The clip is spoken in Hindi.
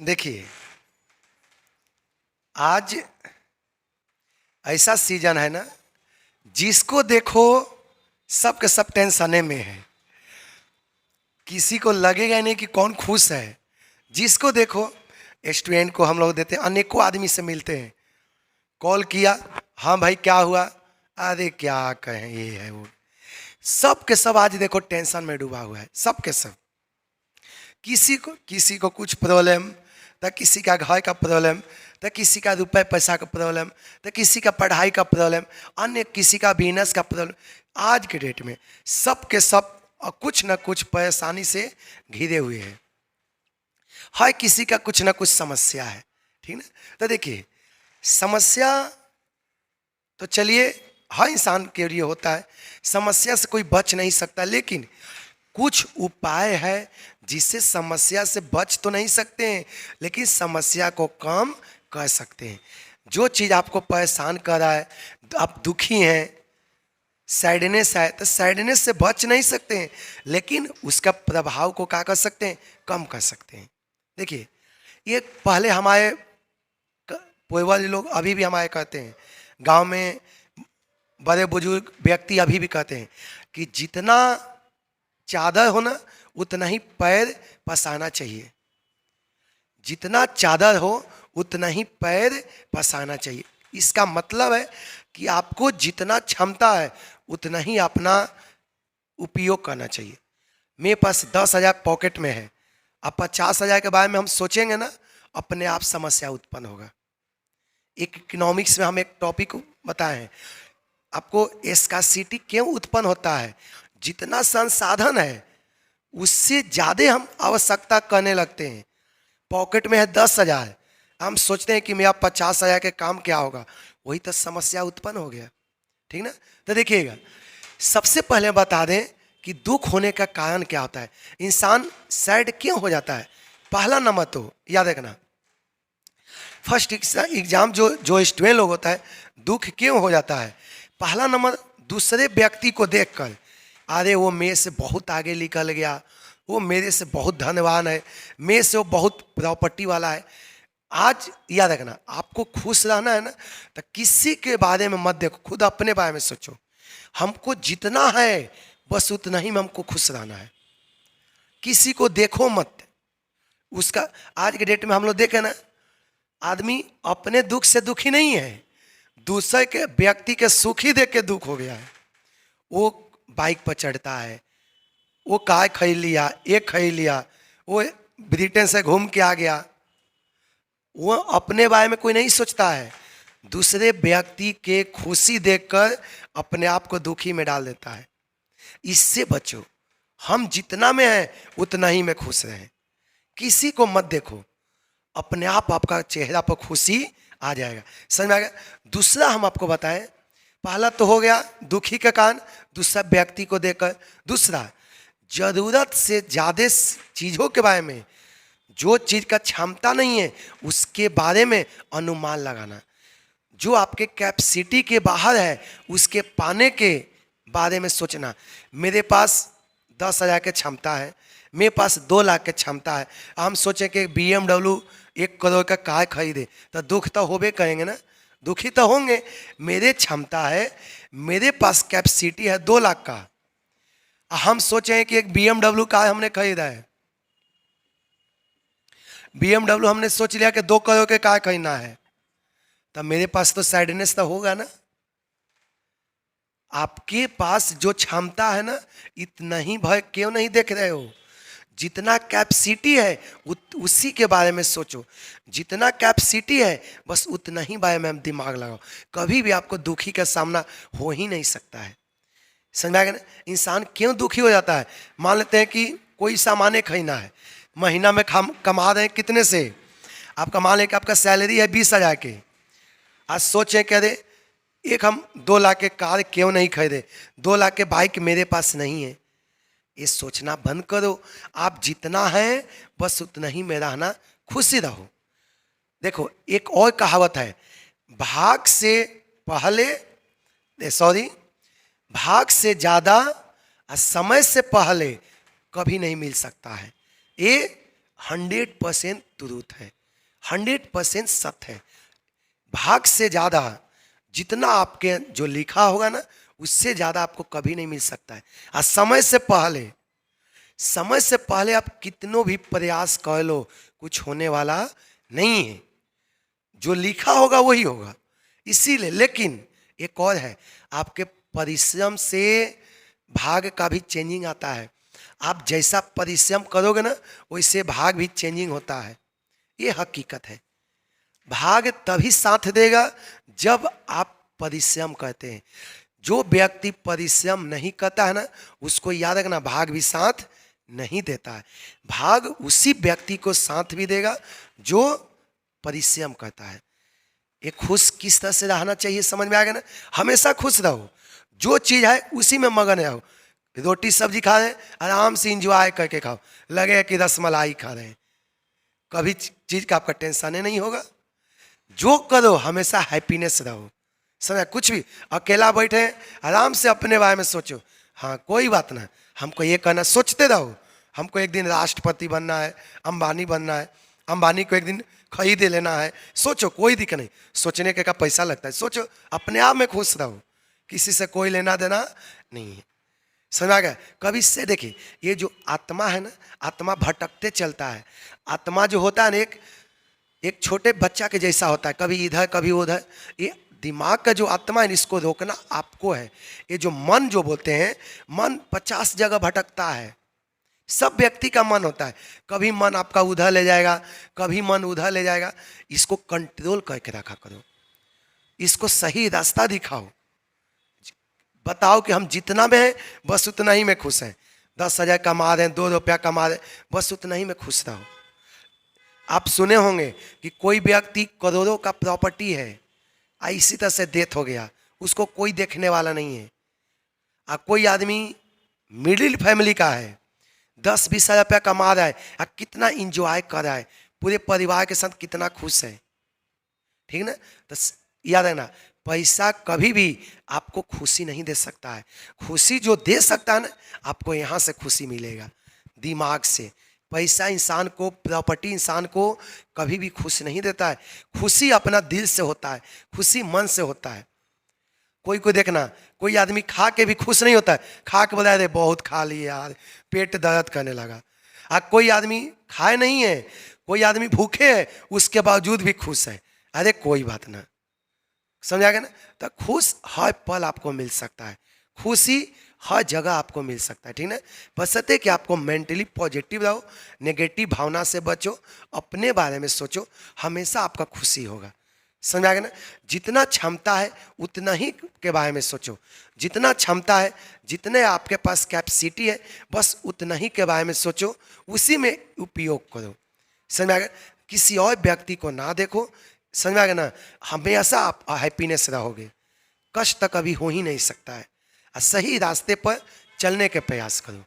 देखिए, आज ऐसा सीजन है ना, जिसको देखो सबके सब टेंशने में है। किसी को लगेगा ही नहीं कि कौन खुश है। जिसको देखो, स्टूडेंट को हम लोग देते हैं, अनेकों आदमी से मिलते हैं, कॉल किया, हाँ भाई क्या हुआ, अरे क्या कहें ये है वो। सब के सब आज देखो टेंशन में डूबा हुआ है, सब के सब। किसी को कुछ प्रॉब्लम, तो किसी का घर का प्रॉब्लम, तो किसी का रुपए पैसा का प्रॉब्लम, तो किसी का पढ़ाई का प्रॉब्लम, अन्य किसी का बिजनेस का प्रॉब्लम। आज के डेट में सब के सब कुछ न कुछ परेशानी से घिरे हुए हैं। हर किसी का कुछ न कुछ समस्या है, ठीक ना। तो देखिए, समस्या तो चलिए हर इंसान के लिए होता है, समस्या से कोई बच नहीं सकता, लेकिन कुछ उपाय है जिससे समस्या से बच तो नहीं सकते हैं, लेकिन समस्या को कम कर सकते हैं। जो चीज़ आपको परेशान कर रहा है, आप दुखी हैं, सैडनेस है, तो सैडनेस से बच नहीं सकते हैं, लेकिन उसका प्रभाव को क्या कर सकते हैं, कम कर सकते हैं। देखिए, ये पहले हमारे पूर्वज लोग अभी भी हमारे कहते हैं, गांव में बड़े बुजुर्ग व्यक्ति अभी भी कहते हैं कि जितना चादर हो ना उतना ही पैर पसारना चाहिए। जितना चादर हो उतना ही पैर पसारना चाहिए। इसका मतलब है कि आपको जितना क्षमता है उतना ही अपना उपयोग करना चाहिए। मेरे पास 10,000 पॉकेट में है, अब 50,000 के बारे में हम सोचेंगे ना, अपने आप समस्या उत्पन्न होगा। एक इकोनॉमिक्स में हम एक टॉपिक बताए हैं आपको, स्कार्सिटी क्यों उत्पन्न होता है। जितना संसाधन है उससे ज़्यादा हम आवश्यकता करने लगते हैं। पॉकेट में है 10,000, हम सोचते हैं कि मेरा 50,000 के काम क्या होगा, वही तो समस्या उत्पन्न हो गया, ठीक ना। तो देखिएगा, सबसे पहले बता दें कि दुख होने का कारण क्या होता है, इंसान सैड क्यों हो जाता है। पहला नंबर तो याद रखना, फर्स्ट एग्जाम जो स्टूडेंट लोग होता है, दुख क्यों हो जाता है। पहला नंबर, दूसरे व्यक्ति को देखकर, अरे वो मेरे से बहुत आगे निकल गया, वो मेरे से बहुत धनवान है, मेरे से वो बहुत प्रॉपर्टी वाला है। आज याद रखना, आपको खुश रहना है ना, तो किसी के बारे में मत देखो, खुद अपने बारे में सोचो। हमको जितना है बस उतना ही में हमको खुश रहना है, किसी को देखो मत। उसका आज के डेट में हम लोग देखें ना, आदमी अपने दुख से दुखी नहीं है, दूसरे के व्यक्ति के सुखी देख के दुख हो गया है। वो बाइक पर चढ़ता है, वो कार खरीद लिया, एक खरीद लिया, वो ब्रिटेन से घूम के आ गया, वो अपने बारे में कोई नहीं सोचता है, दूसरे व्यक्ति के खुशी देखकर अपने आप को दुखी में डाल देता है। इससे बचो, हम जितना में हैं उतना ही में खुश रहें, किसी को मत देखो, अपने आप आपका चेहरा पर खुशी आ जाएगा। समझ में आ गया। दूसरा हम आपको बताएं, पहला तो हो गया दुखी का कारण, दूसरा व्यक्ति को देखकर। दूसरा, जरूरत से ज़्यादा चीज़ों के बारे में, जो चीज़ का क्षमता नहीं है उसके बारे में अनुमान लगाना। जो आपके कैपेसिटी के बाहर है उसके पाने के बारे में सोचना। मेरे पास 10,000 की क्षमता है, मेरे पास 2 लाख की क्षमता है, हम सोचें कि BMW 1 करोड़ का कार खरीदे, तो दुख तो होबे करेंगे ना, दुखी तो होंगे। मेरे क्षमता है, मेरे पास कैपेसिटी है 2 लाख का, हम सोचें कि एक BMW कार हमने खरीदा है, BMW हमने सोच लिया कि 2 करोड़ के कार खरीदना है, तो मेरे पास तो सैडनेस तो होगा ना। आपके पास जो क्षमता है ना, इतना ही भय क्यों नहीं देख रहे हो। जितना कैपेसिटी है उसी के बारे में सोचो, जितना कैपेसिटी है बस उतना ही बारे में हम दिमाग लगाओ। कभी भी आपको दुखी का सामना हो ही नहीं सकता है। समझ में ना। इंसान क्यों दुखी हो जाता है, मान लेते हैं कि कोई सामान खरीदना है, महीना में कमा रहे हैं कितने से, आप कमा लें कि आपका सैलरी है 20,000 के, आज सोचें कह दे एक हम 2 लाख के कार क्यों नहीं खरीदे, 2 लाख के बाइक मेरे पास नहीं है। ये सोचना बंद करो, आप जितना है बस उतना ही में रहना, खुशी रहो। देखो, एक और कहावत है, भाग से ज़्यादा और समय से पहले कभी नहीं मिल सकता है। ये 100% तुरंत है, 100% सत्य है। भाग से ज़्यादा जितना आपके जो लिखा होगा ना, उससे ज़्यादा आपको कभी नहीं मिल सकता है। और समय से पहले आप कितनों भी प्रयास कर लो, कुछ होने वाला नहीं है। जो लिखा होगा वही होगा। इसीलिए, लेकिन एक और है, आपके परिश्रम से भाग का भी चेंजिंग आता है। आप जैसा परिश्रम करोगे ना, वैसे भाग भी चेंजिंग होता है। ये हकीकत है। भाग तभी साथ देगा जब आप परिश्रम करते हैं। जो व्यक्ति परिश्रम नहीं करता है ना, उसको याद रखना, भाग भी साथ नहीं देता है। भाग उसी व्यक्ति को साथ भी देगा जो परिश्रम करता है। एक खुश किस तरह से रहना चाहिए, समझ में आ गया ना? हमेशा खुश रहो, जो चीज़ है उसी में मगन रहो। रोटी सब्जी खा रहे हैं, आराम से इंजॉय करके खाओ, लगे कि रसमलाई खा रहे हैं। कभी चीज़ का आपका टेंशन नहीं होगा। जो करो हमेशा हैप्पीनेस रहो। समझ, कुछ भी अकेला बैठे आराम से अपने बारे में सोचो, हाँ कोई बात ना, हमको ये करना, सोचते रहो हमको एक दिन राष्ट्रपति बनना है, अंबानी बनना है, अंबानी को एक दिन खरीदे लेना है। सोचो, कोई दिक्कत नहीं, सोचने के का पैसा लगता है। सोचो, अपने आप में खुश रहो, किसी से कोई लेना देना नहीं है। समझ आ गया? कभी से देखिए, ये जो आत्मा है ना, आत्मा भटकते चलता है। आत्मा जो होता है ना, एक छोटे बच्चा के जैसा होता है, कभी इधर कभी उधर। ये दिमाग का जो आत्मा है, इसको रोकना आपको है। ये जो मन जो बोलते हैं, मन 50 जगह भटकता है। सब व्यक्ति का मन होता है, कभी मन आपका उधर ले जाएगा, कभी मन उधर ले जाएगा। इसको कंट्रोल करके रखा करो, इसको सही रास्ता दिखाओ। बताओ कि हम जितना में हैं बस उतना ही में खुश हैं। 10,000 कमा रहे हैं, 2 रुपया कमा रहे हैं, बस उतना ही में खुश रहो। आप सुने होंगे कि कोई व्यक्ति करोड़ों का प्रॉपर्टी है, इसी तरह से डेथ हो गया, उसको कोई देखने वाला नहीं है। कोई आदमी मिडिल फैमिली का है, 10-20 हज़ार रुपया कमा रहा है, कितना इंजॉय कर रहा है, पूरे परिवार के साथ कितना खुश है। ठीक ना? तो याद है ना, पैसा कभी भी आपको खुशी नहीं दे सकता है। खुशी जो दे सकता है ना, आपको यहाँ से खुशी मिलेगा, दिमाग से। पैसा इंसान को, प्रॉपर्टी इंसान को कभी भी खुश नहीं देता है। खुशी अपना दिल से होता है, खुशी मन से होता है। कोई देखना, कोई आदमी खा के भी खुश नहीं होता है, खा के बताया बहुत खा लिए यार, पेट दर्द करने लगा। कोई आदमी खाए नहीं है, कोई आदमी भूखे है, उसके बावजूद भी खुश है। अरे कोई बात ना, समझ आ गया ना? तो खुश हर पल आपको मिल सकता है, खुशी हर जगह आपको मिल सकता है। ठीक ना? बशर्ते कि आपको मेंटली पॉजिटिव रहो, नेगेटिव भावना से बचो, अपने बारे में सोचो, हमेशा आपका खुशी होगा। समझ आ गया ना? जितना क्षमता है उतना ही के बारे में सोचो, जितना क्षमता है, जितने आपके पास कैपेसिटी है, बस उतना ही के बारे में सोचो, उसी में उपयोग करो। समझ आ गया? किसी और व्यक्ति को ना देखो। समझ में आ गया ना? हमेशा आप हैप्पीनेस रहोगे, कष्ट कभी हो ही नहीं सकता है। सही रास्ते पर चलने के प्रयास करो।